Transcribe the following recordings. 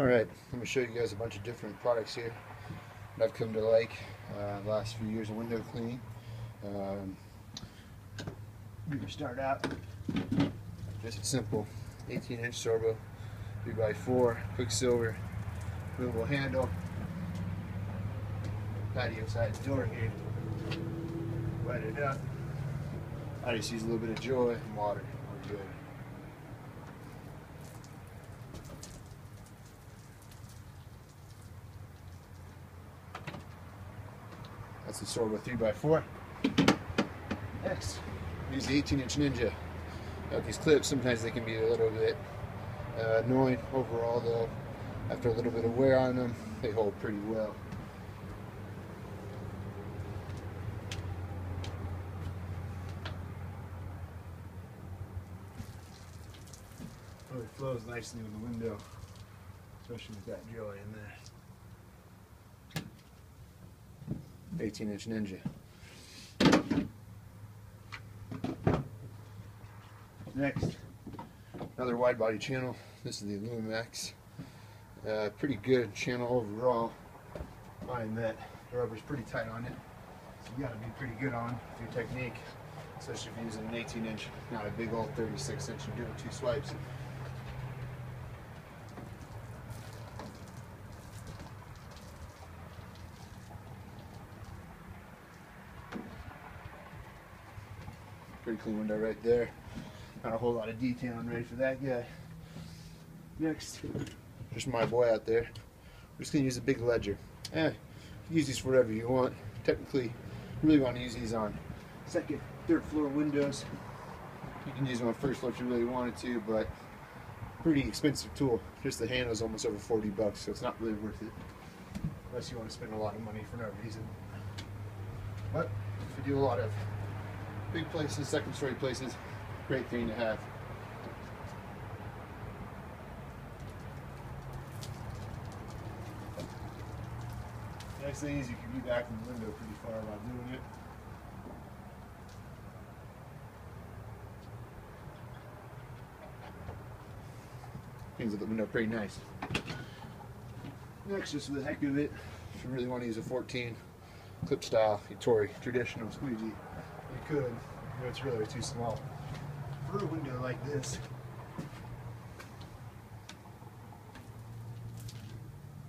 Alright, let me show you guys a bunch of different products here that I've come to like the last few years of window cleaning. We can start out just a simple 18-inch Sorbo 3x4 Quicksilver movable handle, patio side door here. Wet it up. I just use a little bit of Joy and water. We're good. That's the Sorbo 3x4. Next, use the 18-inch Ninja. Now these clips, sometimes they can be a little bit annoying. Overall though, after a little bit of wear on them, they hold pretty well. Really flows nicely in the window, especially with that Joy in there. 18-inch Ninja. Next, another wide body channel. This is the Max. Pretty good channel overall. Find that the rubber's pretty tight on it, so you got to be pretty good on your technique, especially if you're using an 18-inch, not a big old 36-inch and doing 2 swipes. Pretty clean window right there. Not a whole lot of detailing ready for that guy. Next, just my boy out there. We're just going to use a big ledger. You can use these for whatever you want. Technically, you really want to use these on second, third floor windows. You can use them on first floor if you really wanted to, but pretty expensive tool. Just the handle is almost over 40 bucks, so it's not really worth it. Unless you want to spend a lot of money for no reason. But if you do a lot of big places, second story places, great thing to have. Next thing is you can be back in the window pretty far while doing it. Cleans up the window pretty nice. Next, just for the heck of it, if you really want to use a 14 clip style Ettore traditional squeegee, you could. You know, it's really too small for a window like this. You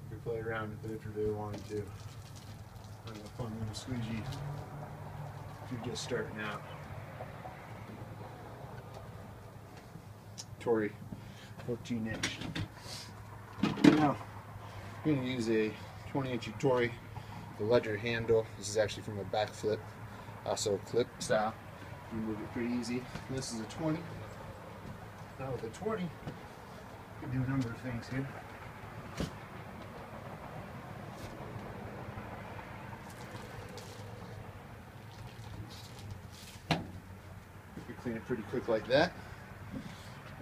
could play around with it if you really wanted to. Kind of a fun little squeegee if you're just starting out. Ettore 14-inch. Now, I'm going to use a 20-inch Ettore, the ledger handle. This is actually from a back flip, also clip style. You move it pretty easy. And this is a 20. Now with a 20, you can do a number of things here. You can clean it pretty quick like that.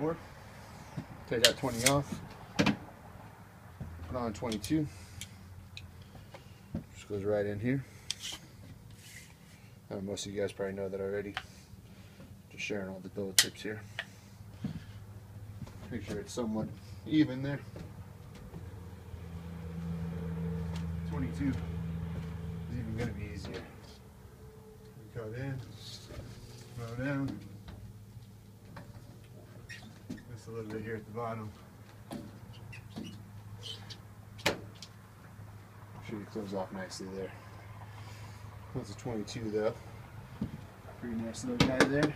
Or take that 20 off, put on 22. Just goes right in here. Most of you guys probably know that already. Just sharing all the little tips here. Make sure it's somewhat even there. 22 is even going to be easier. We cut in, throw down. Just a little bit here at the bottom. Make sure you close off nicely there. That's a 22 though. Pretty nice little guy there.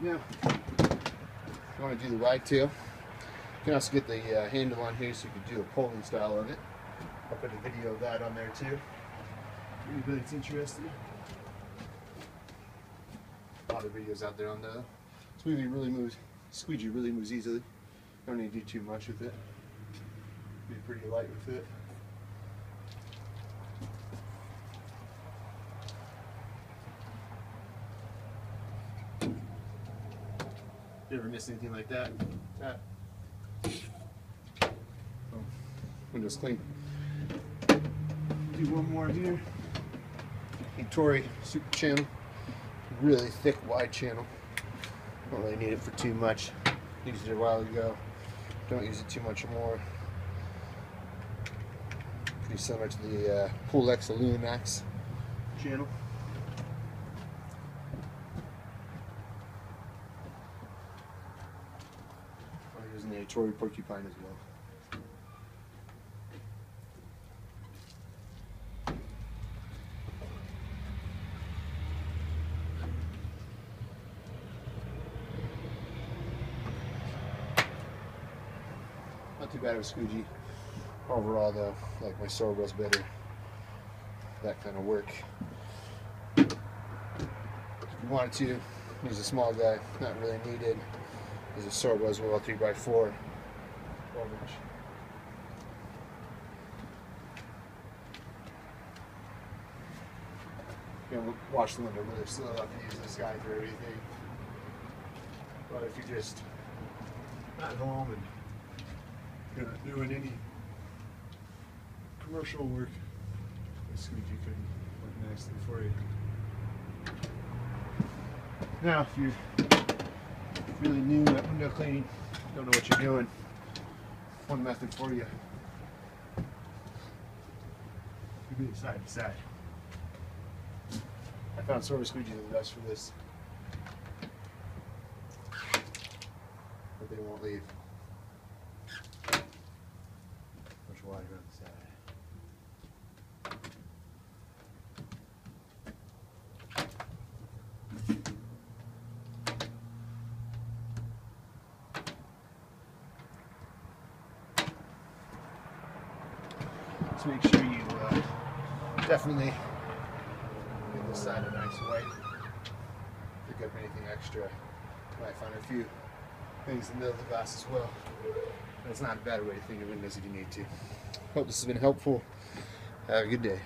Now, if you want to do the wide tail, you can also get the handle on here so you can do a pulling style of it. I'll put a video of that on there too. For anybody that's interested. A lot of videos out there on that. Squeegee really moves easily. Don't need to do too much with it. Be pretty light with it. You ever miss anything like that? Oh, window's clean. Do one more here. Ettore super channel. Really thick, wide channel. Don't really need it for too much. Used it a while ago. Don't use it too much more. be similar to the Xero Max channel. I'm using the Ettore Porcupine as well. Not too bad of a squeegee. Overall though, like my sword was better. That kind of work. If you wanted to, use a small guy, not really needed. Use a sword was well 3x4 12 inch. You know, watch the window really slow up and use this guy for everything. But if you're just at home and you're not doing any commercial work, the squeegee could work nicely for you. Now, if you're really new at window cleaning, don't know what you're doing, one method for you could be side to side. I found silver squeegees are the best for this, but they won't leave. Much wider on the side. So make sure you definitely give this side a nice wipe. Pick up anything extra. You might find a few things in the middle of the glass as well. But it's not a bad way to clean your windows if you need to. Hope this has been helpful. Have a good day.